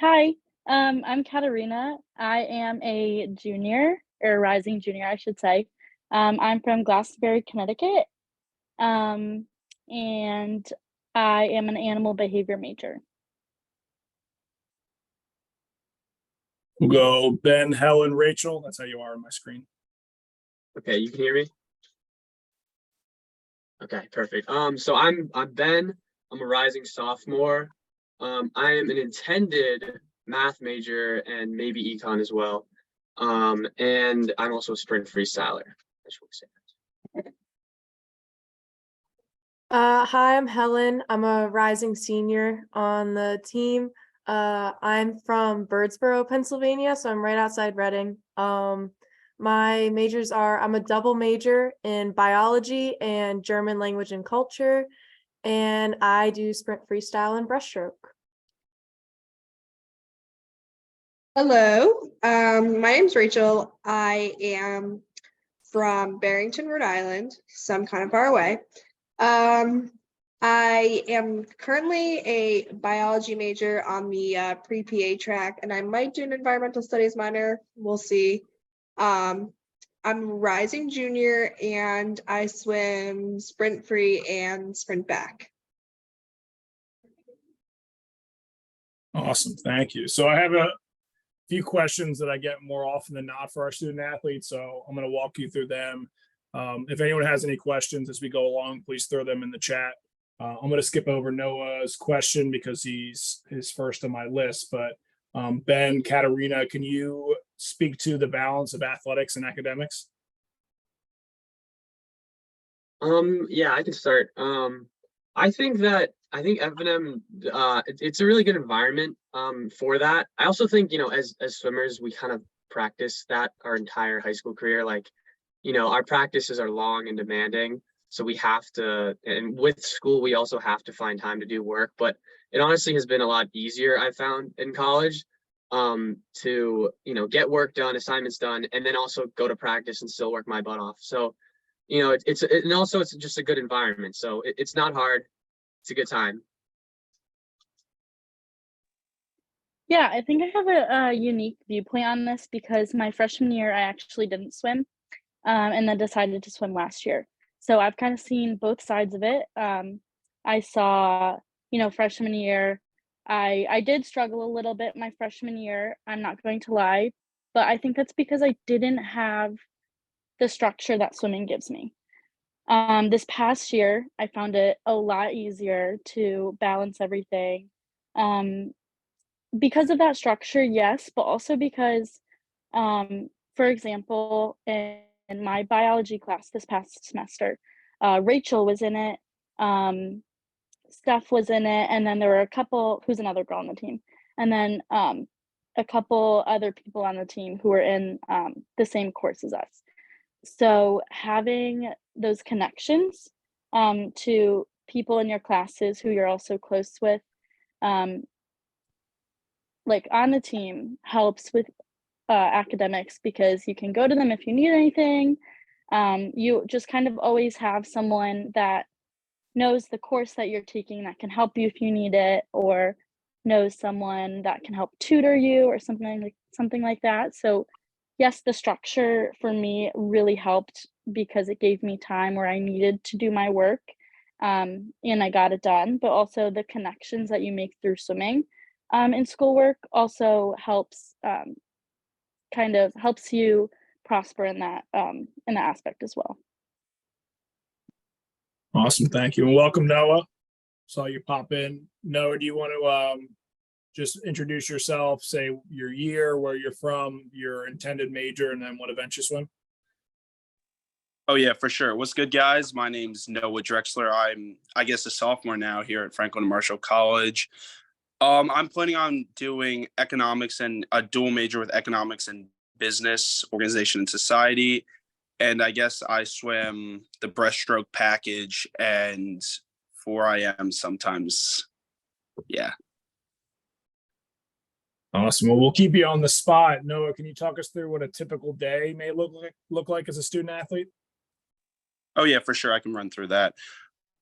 Hi, I'm Katarina. I am a junior or rising junior, I should say. I'm from Glastonbury, Connecticut, um, and I am an animal behavior major. We'll go Ben, Helen, Rachel. That's how you are on my screen. Okay, you can hear me? Okay, perfect. So I'm Ben. I'm a rising sophomore. I am an intended math major and maybe econ as well. And I'm also a sprint freestyler. I just want to say that. Hi, I'm Helen. I'm a rising senior on the team. I'm from Birdsboro, Pennsylvania, so I'm right outside Reading. My majors are I'm a double major in biology and German language and culture, and I do sprint freestyle and breaststroke. Hello, my name's Rachel. I am from Barrington, Rhode Island, some kind of far away. I am currently a biology major on the pre-PA track, and I might do an environmental studies minor. We'll see. I'm a rising junior, and I swim sprint free and sprint back. Awesome. Thank you. So I have a few questions that I get more often than not for our student athletes. So I'm going to walk you through them. If anyone has any questions as we go along, please throw them in the chat. I'm going to skip over Noah's question because he's first on my list. But Ben, Katarina, can you speak to the balance of athletics and academics? Yeah, I can start. I think F&M, it's a really good environment for that. I also think, as swimmers, we kind of practice that our entire high school career. Like, our practices are long and demanding, so we have to, and with school, we also have to find time to do work. But it honestly has been a lot easier, I found, in college, to, get work done, assignments done, and then also go to practice and still work my butt off. So, and also it's just a good environment. So it's not hard. It's a good time. Yeah, I think I have a unique viewpoint on this because my freshman year I actually didn't swim, and then decided to swim last year. So I've kind of seen both sides of it. I saw, freshman year, I did struggle a little bit my freshman year. I'm not going to lie, but I think that's because I didn't have the structure that swimming gives me. This past year, I found it a lot easier to balance everything. Um, because of that structure, yes, but also because, for example, in my biology class this past semester, Rachel was in it, Steph was in it, and then there were a couple who's another girl on the team, and then a couple other people on the team who were in the same course as us. So having those connections to people in your classes who you're also close with, um, like on the team, helps with academics because you can go to them if you need anything. You just kind of always have someone that knows the course that you're taking that can help you if you need it, or knows someone that can help tutor you or something like that. So yes, the structure for me really helped because it gave me time where I needed to do my work, and I got it done. But also the connections that you make through swimming in schoolwork also kind of helps you prosper in that aspect as well. Awesome. Thank you. And welcome, Noah. Saw you pop in. Noah, do you want to just introduce yourself, say your year, where you're from, your intended major, and then what event you swim? Oh yeah, for sure. What's good, guys? My name's Noah Drexler. I'm, I guess, a sophomore now here at Franklin Marshall College. I'm planning on doing economics and a dual major with economics and business, organization and society. And I guess I swim the breaststroke package and 4IM sometimes. Yeah. Awesome. Well, we'll keep you on the spot. Noah, can you talk us through what a typical day may look like as a student athlete? Oh yeah, for sure. I can run through that.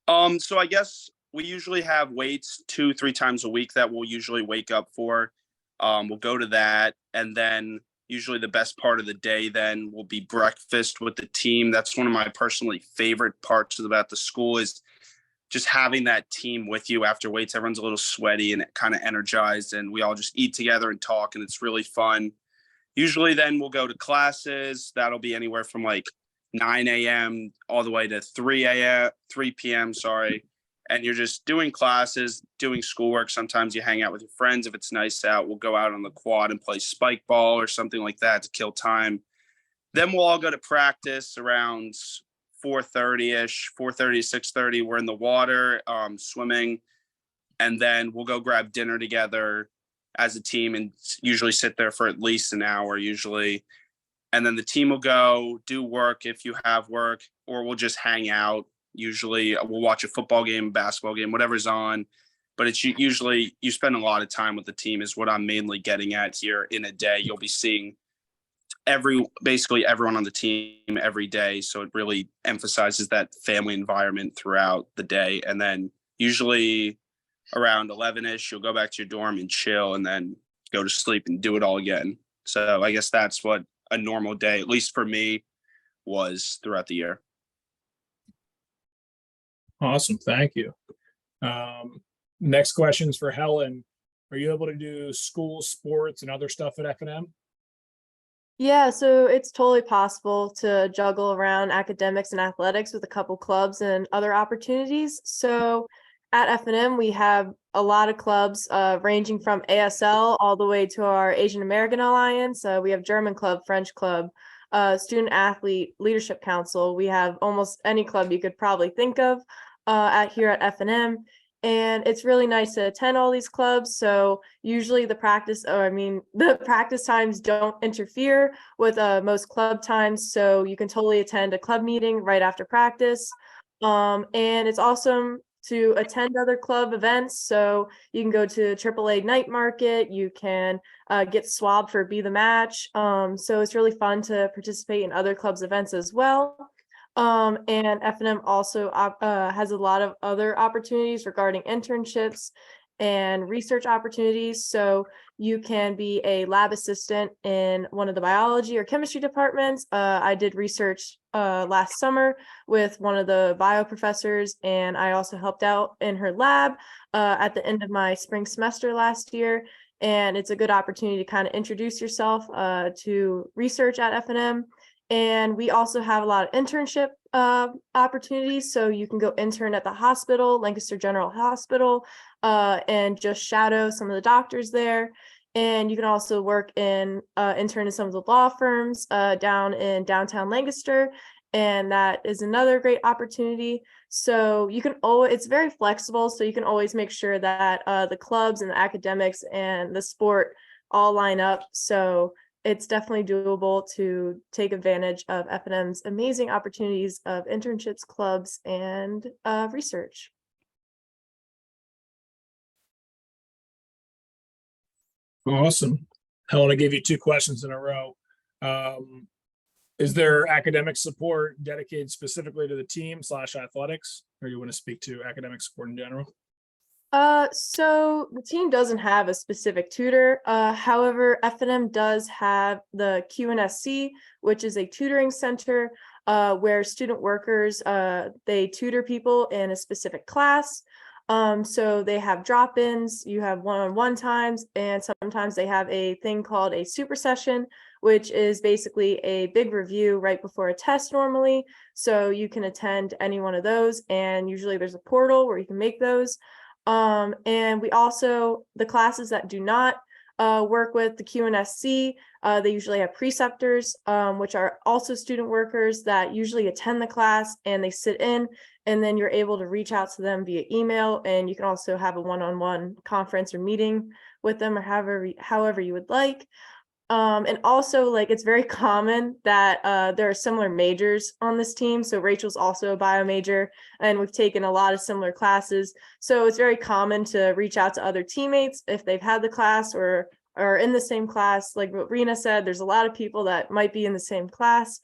So I guess we usually have weights 2-3 times a week that we'll usually wake up for. We'll go to that, and then usually the best part of the day then will be breakfast with the team. That's one of my personally favorite parts about the school, is just having that team with you after weights. Everyone's a little sweaty and kind of energized, and we all just eat together and talk, and it's really fun. Usually then we'll go to classes. That'll be anywhere from like 9 a.m. all the way to 3 p.m. Sorry. And you're just doing classes, doing schoolwork. Sometimes you hang out with your friends. If it's nice out, we'll go out on the quad and play spike ball or something like that to kill time. Then we'll all go to practice around 4:30-ish, 4:30 to 6:30. We're in the water, swimming. And then we'll go grab dinner together as a team and usually sit there for at least an hour usually. And then the team will go do work if you have work, or we'll just hang out. Usually we'll watch a football game, basketball game, whatever's on. But it's usually you spend a lot of time with the team is what I'm mainly getting at here. In a day, you'll be seeing basically everyone on the team every day. So it really emphasizes that family environment throughout the day. And then usually around 11-ish, you'll go back to your dorm and chill and then go to sleep and do it all again. So I guess that's what a normal day, at least for me, was throughout the year. Awesome. Thank you. Next question's for Helen. Are you able to do school sports and other stuff at F&M? Yeah, so it's totally possible to juggle around academics and athletics with a couple clubs and other opportunities. So at F&M, we have a lot of clubs ranging from ASL all the way to our Asian American Alliance. We have German Club, French Club, Student Athlete Leadership Council. We have almost any club you could probably think of here at F&M. And it's really nice to attend all these clubs. So usually the practice times don't interfere with most club times. So you can totally attend a club meeting right after practice. And it's awesome to attend other club events. So you can go to AAA night market, you can get swabbed for Be the Match. So it's really fun to participate in other clubs events as well. And F&M also has a lot of other opportunities regarding internships and research opportunities. So you can be a lab assistant in one of the biology or chemistry departments. I did research last summer with one of the bio professors, and I also helped out in her lab at the end of my spring semester last year. And it's a good opportunity to kind of introduce yourself to research at F&M. And we also have a lot of internship opportunities. So you can go intern at the hospital, Lancaster General Hospital, and just shadow some of the doctors there. And you can also work intern in some of the law firms down in downtown Lancaster. And that is another great opportunity. So you can it's very flexible. So you can always make sure that the clubs and the academics and the sport all line up. So it's definitely doable to take advantage of F&M's amazing opportunities of internships, clubs, and research. Awesome. Helen, I gave you 2 questions in a row. Is there academic support dedicated specifically to the team / athletics, or you want to speak to academic support in general? So the team doesn't have a specific tutor. However, F&M does have the QNSC, which is a tutoring center where student workers they tutor people in a specific class. So they have drop-ins, you have one-on-one times, and sometimes they have a thing called a super session, which is basically a big review right before a test normally. So you can attend any one of those, and usually there's a portal where you can make those. And we also, the classes that do not work with the QNSC, they usually have preceptors, which are also student workers that usually attend the class and they sit in, and then you're able to reach out to them via email, and you can also have a one-on-one conference or meeting with them, or however you would like. And also, like, it's very common that there are similar majors on this team. So Rachel's also a bio major, and we've taken a lot of similar classes. So it's very common to reach out to other teammates if they've had the class or are in the same class. Like what Rena said, there's a lot of people that might be in the same class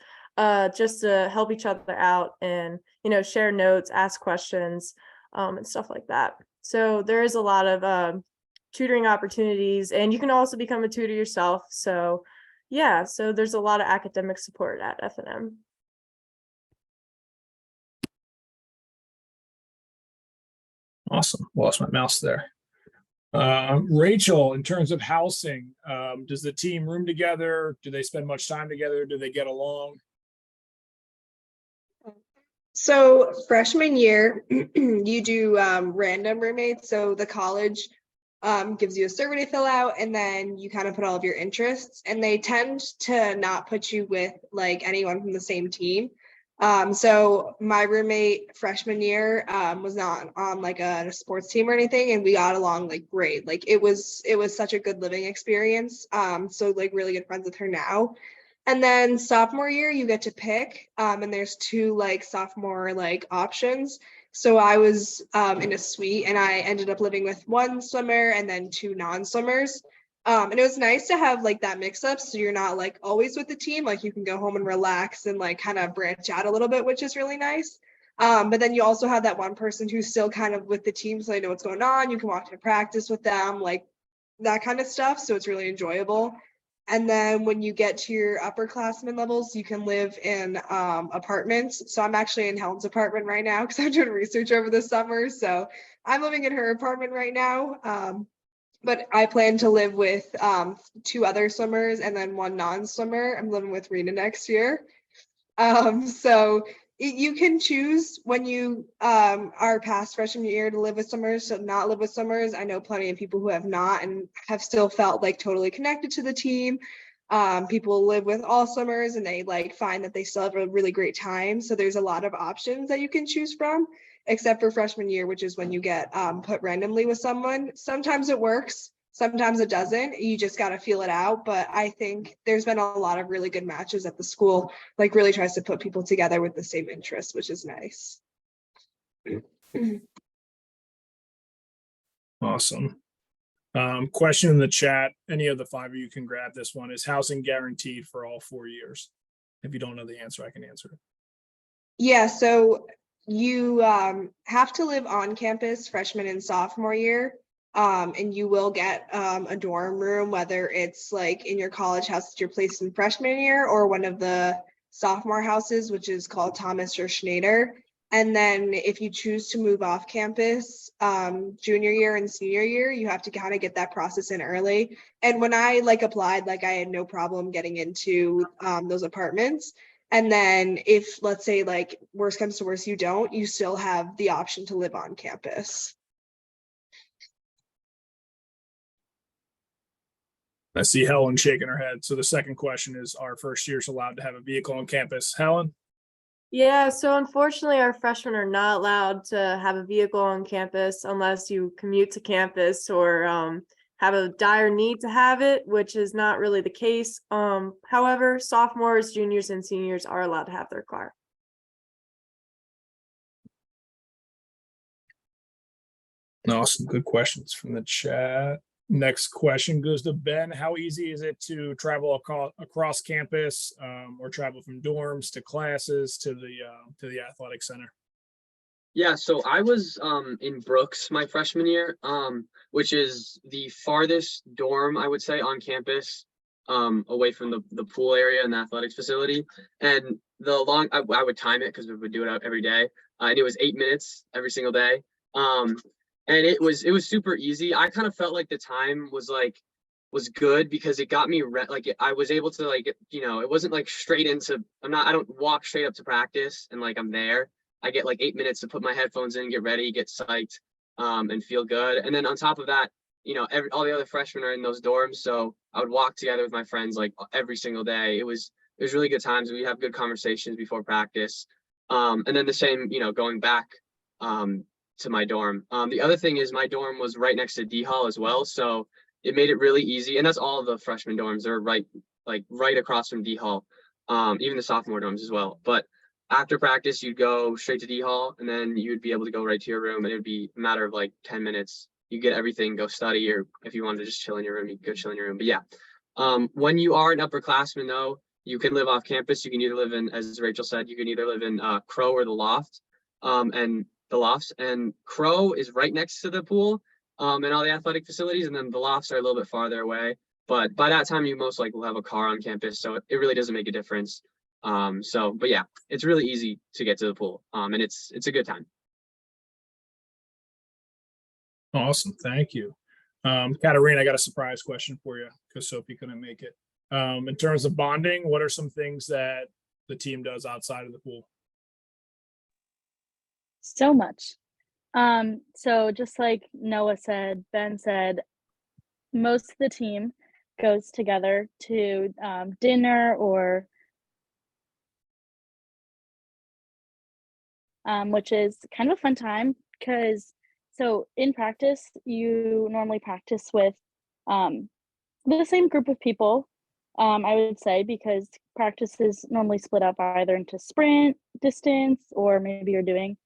just to help each other out and, share notes, ask questions, and stuff like that. So there is a lot of tutoring opportunities, and you can also become a tutor yourself. So yeah, so there's a lot of academic support at F&M. Awesome. Lost my mouse there. Rachel, in terms of housing, does the team room together? Do they spend much time together? Do they get along? So freshman year, you do random roommates. So the college gives you a survey to fill out, and then you kind of put all of your interests, and they tend to not put you with like anyone from the same team. So my roommate freshman year was not on like a sports team or anything, and we got along like great. Like it was such a good living experience. So like really good friends with her now. And then sophomore year, you get to pick, and there's two like sophomore like options. So I was in a suite, and I ended up living with one swimmer and then two non-swimmers. And it was nice to have like that mix up, so you're not like always with the team. Like you can go home and relax and like kind of branch out a little bit, which is really nice. But then you also have that one person who's still kind of with the team, so they know what's going on. You can walk to practice with them, like that kind of stuff. So it's really enjoyable. And then when you get to your upperclassmen levels, you can live in apartments. So I'm actually in Helen's apartment right now because I'm doing research over the summer. So I'm living in her apartment right now. But I plan to live with two other swimmers and then one non-swimmer. I'm living with Rena next year. So you can choose when you are past freshman year to live with swimmers, to not live with swimmers. I know plenty of people who have not and have still felt like totally connected to the team. People live with all swimmers and they like find that they still have a really great time. So there's a lot of options that you can choose from, except for freshman year, which is when you get put randomly with someone. Sometimes it works, sometimes it doesn't. You just got to feel it out. But I think there's been a lot of really good matches at the school, like really tries to put people together with the same interests, which is nice. Awesome. Question in the chat. Any of the five of you can grab this one. Is housing guaranteed for all 4 years? If you don't know the answer, I can answer it. Yeah, so you have to live on campus freshman and sophomore year. And you will get a dorm room, whether it's like in your college house that you're placed in freshman year or one of the sophomore houses, which is called Thomas or Schneider. And then if you choose to move off campus junior year and senior year, you have to kind of get that process in early. And when I like applied, like I had no problem getting into those apartments. And then if let's say like worst comes to worst, you still have the option to live on campus. I see Helen shaking her head. So the second question is, are first years allowed to have a vehicle on campus? Helen? Yeah, so unfortunately, our freshmen are not allowed to have a vehicle on campus unless you commute to campus or have a dire need to have it, which is not really the case. However, sophomores, juniors, and seniors are allowed to have their car. Awesome. Good questions from the chat. Next question goes to Ben. How easy is it to travel across campus or travel from dorms to classes to the athletic center? Yeah, so I was in Brooks my freshman year, which is the farthest dorm I would say on campus, away from the pool area and the athletics facility. And I would time it because we would do it every day, and it was 8 minutes every single day. And it was super easy. I kind of felt like the time was good because it got me I was able to it wasn't like straight into, I don't walk straight up to practice and like I'm there. I get like 8 minutes to put my headphones in, get ready, get psyched, and feel good. And then on top of that, all the other freshmen are in those dorms. So I would walk together with my friends like every single day. It was really good times. We have good conversations before practice. And then the same, going back to my dorm. The other thing is my dorm was right next to D Hall as well. So it made it really easy. And that's all of the freshman dorms. They're right across from D Hall, even the sophomore dorms as well. But after practice, you'd go straight to D Hall and then you'd be able to go right to your room, and it would be a matter of like 10 minutes. You get everything, go study, or if you wanted to just chill in your room, you could go chill in your room. But yeah, when you are an upperclassman though, you can live off campus. You can either live in, as Rachel said, you can either live in Crow or the Loft. And the Lofts, and Crow is right next to the pool, and all the athletic facilities, and then the lofts are a little bit farther away. But by that time, you most likely will have a car on campus, so it really doesn't make a difference. But yeah, it's really easy to get to the pool, and it's a good time. Awesome, thank you. Katarina, I got a surprise question for you because Sophie couldn't make it. In terms of bonding, what are some things that the team does outside of the pool? So much. So just like Noah said, Ben said, most of the team goes together to dinner or which is kind of a fun time because so in practice you normally practice with the same group of people, I would say, because practice is normally split up either into sprint distance or maybe you're doing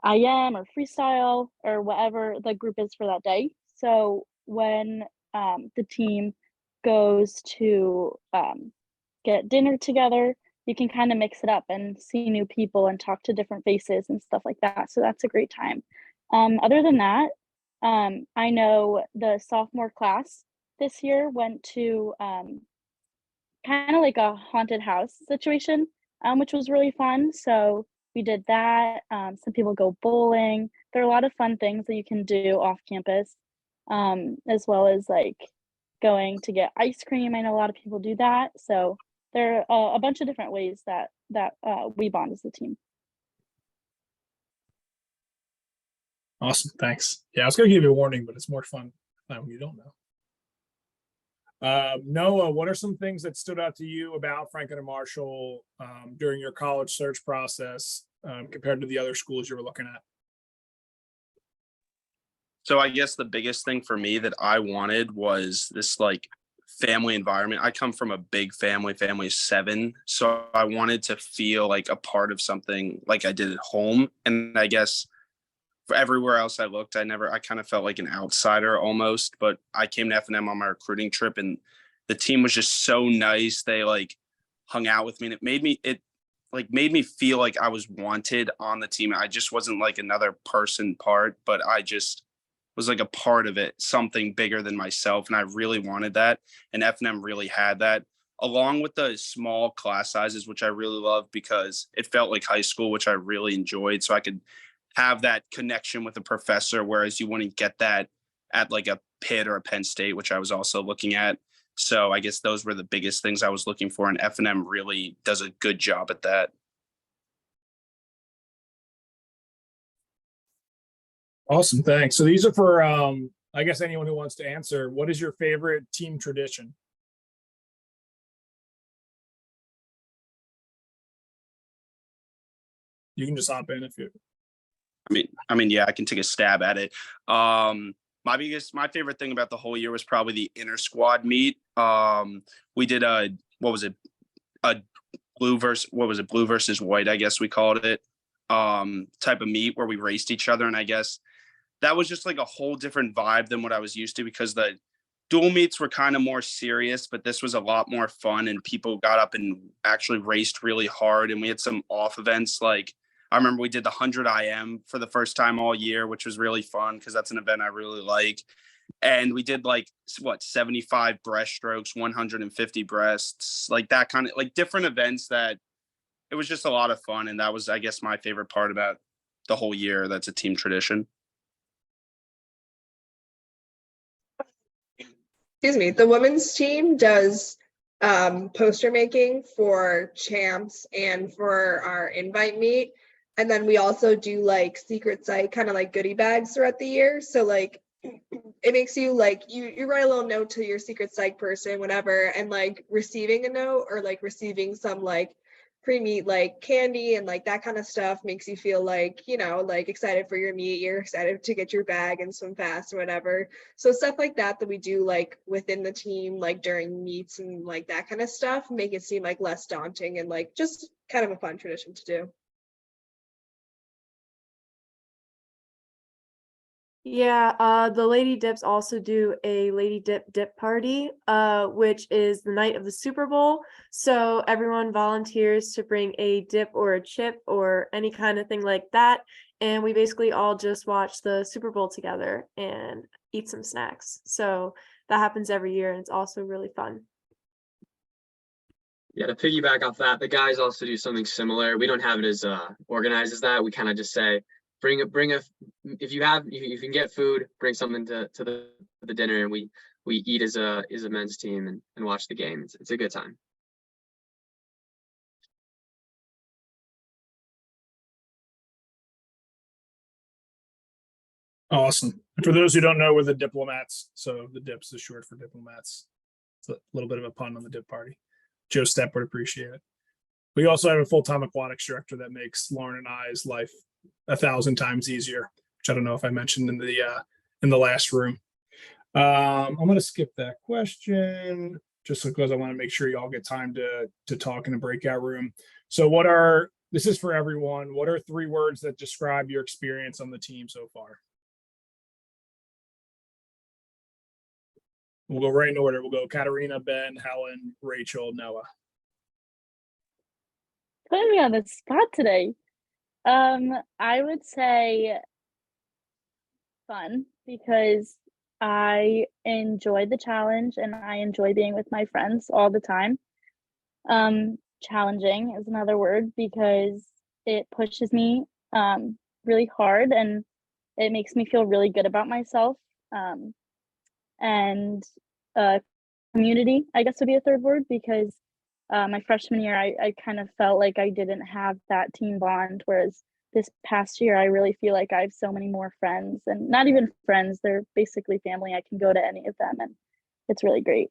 IM or freestyle or whatever the group is for that day. So when the team goes to get dinner together, you can kind of mix it up and see new people and talk to different faces and stuff like that. So that's a great time. Other than that, I know the sophomore class this year went to kind of like a haunted house situation, which was really fun. So we did that. Some people go bowling. There are a lot of fun things that you can do off campus, as well as like going to get ice cream. I know a lot of people do that. So there are a bunch of different ways that we bond as a team. Awesome, thanks. Yeah, I was gonna give you a warning, but it's more fun when you don't know. Noah, what are some things that stood out to you about Franklin and Marshall during your college search process compared to the other schools you were looking at? So I guess the biggest thing for me that I wanted was this like family environment. I come from a big family of 7. So I wanted to feel like a part of something like I did at home. And I guess for everywhere else I looked, I kind of felt like an outsider almost, but I came to F&M on my recruiting trip and the team was just so nice. They like hung out with me and it made me feel like I was wanted on the team. I just wasn't like another person part, but I just was like a part of it, something bigger than myself. And I really wanted that. And F&M really had that, along with the small class sizes, which I really loved because it felt like high school, which I really enjoyed. So I could have that connection with a professor, whereas you wouldn't get that at like a Pitt or a Penn State, which I was also looking at. So I guess those were the biggest things I was looking for. And F&M really does a good job at that. Awesome, thanks. So these are for, I guess, anyone who wants to answer. What is your favorite team tradition? You can just hop in if you. Yeah, I can take a stab at it. My favorite thing about the whole year was probably the inter squad meet. We did a blue versus white, I guess we called it, type of meet where we raced each other. And I guess that was just like a whole different vibe than what I was used to, because the dual meets were kind of more serious, but this was a lot more fun and people got up and actually raced really hard. And we had some off events. Like I remember we did the 100 IM for the first time all year, which was really fun because that's an event I really like. And we did like 75 breaststrokes, 150 breasts, like that kind of like different events that it was just a lot of fun. And that was, I guess, my favorite part about the whole year. That's a team tradition. Excuse me, the women's team does poster making for champs and for our invite meet. And then we also do like secret site kind of like goodie bags throughout the year. So like it makes you like you write a little note to your secret psych person, whatever, and like receiving a note or like receiving some like pre-meet like candy and like that kind of stuff makes you feel like, you know, like excited for your meet, you're excited to get your bag and swim fast or whatever. So stuff like that we do like within the team, like during meets and like that kind of stuff, make it seem like less daunting and like just kind of a fun tradition to do. Yeah, the Lady Dips also do a Lady Dip party, which is the night of the Super Bowl. So everyone volunteers to bring a dip or a chip or any kind of thing like that. And we basically all just watch the Super Bowl together and eat some snacks. So that happens every year and it's also really fun. Yeah, to piggyback off that, the guys also do something similar. We don't have it as organized as that. We kind of just say, bring a if you can get food, bring something to the dinner, and we eat as a men's team and watch the game. It's a good time. Awesome. And for those who don't know, we're the diplomats. So the dips is short for diplomats. It's a little bit of a pun on the dip party. Joe Stepp would appreciate it. We also have a full-time aquatics director that makes Lauren and I's life 1,000 times easier, which I don't know if I mentioned in the last room. I'm going to skip that question just because I want to make sure y'all get time to talk in the breakout room. So this is for everyone. What are 3 words that describe your experience on the team so far? We'll go right in order. We'll go Katarina, Ben, Helen, Rachel, Noah. Putting me on the spot today. I would say fun because I enjoy the challenge and I enjoy being with my friends all the time. Challenging is another word because it pushes me really hard and it makes me feel really good about myself. And community, I guess, would be a third word because my freshman year, I kind of felt like I didn't have that team bond, whereas this past year, I really feel like I have so many more friends, and not even friends, they're basically family. I can go to any of them, and it's really great.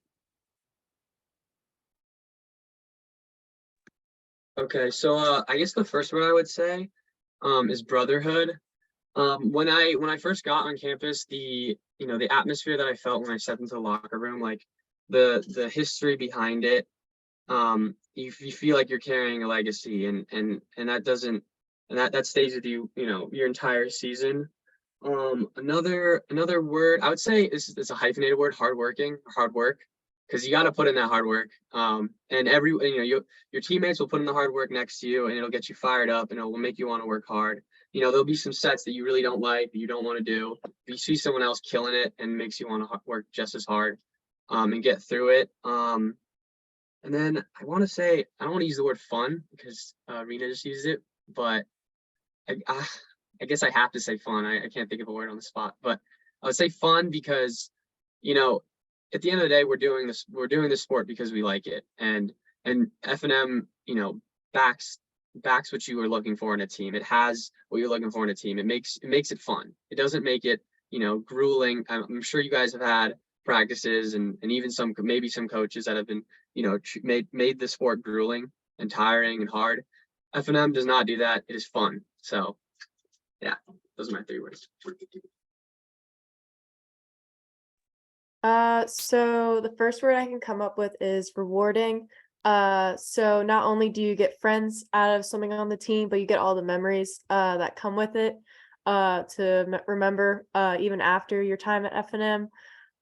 Okay, so I guess the first word I would say is brotherhood. When I first got on campus, the atmosphere that I felt when I stepped into the locker room, like the history behind it, you feel like you're carrying a legacy, and that stays with you, your entire season. Another word I would say is a hyphenated word: hard work, because you got to put in that hard work. And your teammates will put in the hard work next to you, and it'll get you fired up, and it will make you want to work hard. There'll be some sets that you really don't like, that you don't want to do. If you see someone else killing it and makes you want to work just as hard, and get through it. And then I want to say, I don't want to use the word fun because Rena just used it, but I guess I have to say fun. I can't think of a word on the spot, but I would say fun because, at the end of the day, we're doing this sport because we like it, and F&M, backs what you are looking for in a team. It has what you're looking for in a team. It makes it fun. It doesn't make it, grueling. I'm sure you guys have had practices and even maybe some coaches that have been, made the sport grueling and tiring and hard. F&M does not do that. It is fun. So yeah, those are my 3 words. So the first word I can come up with is rewarding. So not only do you get friends out of something on the team, but you get all the memories that come with it to remember even after your time at F&M.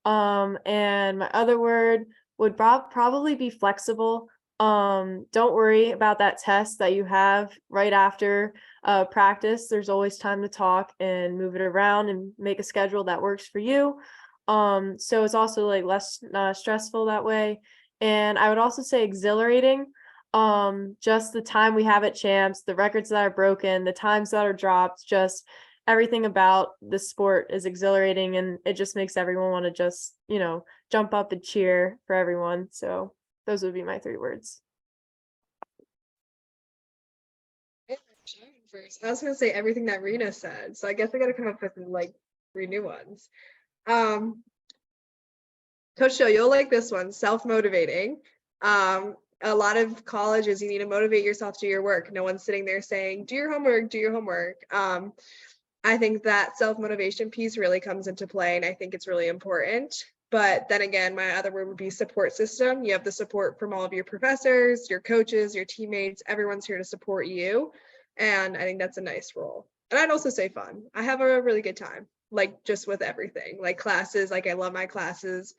And my other word would probably be flexible. Don't worry about that test that you have right after practice. There's always time to talk and move it around and make a schedule that works for you. So it's also like less stressful that way. And I would also say exhilarating. Just the time we have at champs, the records that are broken, the times that are dropped, just everything about the sport is exhilarating, and it just makes everyone want to just, jump up and cheer for everyone. So those would be my 3 words. First, I was gonna say everything that Rena said, so I guess I gotta come up with like 3 new ones. Coach Joe, you'll like this one: self-motivating. A lot of colleges, you need to motivate yourself to do your work. No one's sitting there saying, do your homework. I think that self-motivation piece really comes into play, and I think it's really important. But then again, my other word would be support system. You have the support from all of your professors, your coaches, your teammates. Everyone's here to support you, and I think that's a nice role. And I'd also say fun. I have a really good time. like just with everything, like classes, like I love my classes.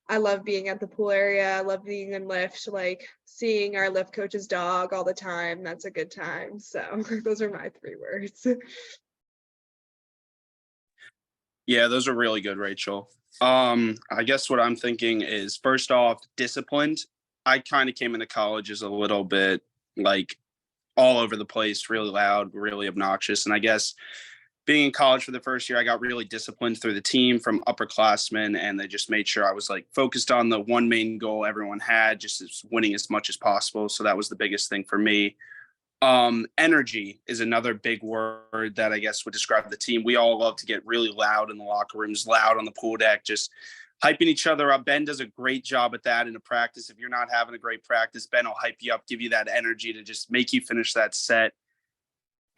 I love being at the pool area. I love being in lift, like seeing our lift coach's dog all the time. That's a good time. So those are my 3 words. Yeah, those are really good, Rachel. I guess what I'm thinking is, first off, disciplined. I kind of came into college as a little bit like all over the place, really loud, really obnoxious. And I guess being in college for the first year, I got really disciplined through the team from upperclassmen, and they just made sure I was like focused on the one main goal everyone had, just as winning as much as possible. So that was the biggest thing for me. Energy is another big word that I guess would describe the team. We all love to get really loud in the locker rooms, loud on the pool deck, just hyping each other up. Ben does a great job at that in a practice. If you're not having a great practice, Ben will hype you up, give you that energy to just make you finish that set.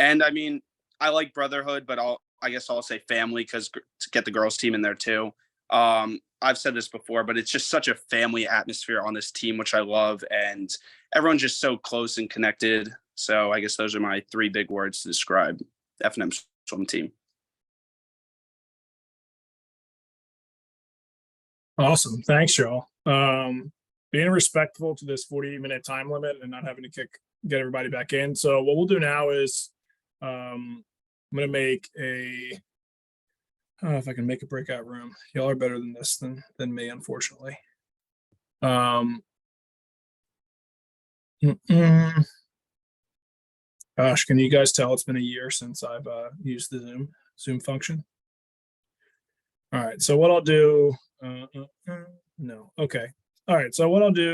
And I mean, I like brotherhood, but I guess I'll say family, because to get the girls team in there too. I've said this before, but it's just such a family atmosphere on this team, which I love. And everyone's just so close and connected. So I guess those are my 3 big words to describe F&M swim team. Awesome. Thanks, Joel. Being respectful to this 40-minute time limit and not having to get everybody back in. So what we'll do now is I'm going to make I don't know if I can make a breakout room. Y'all are better than this than me, unfortunately. Gosh, can you guys tell it's been a year since I've used the Zoom function? All right, so what I'll do, no, okay. All right, so what I'll do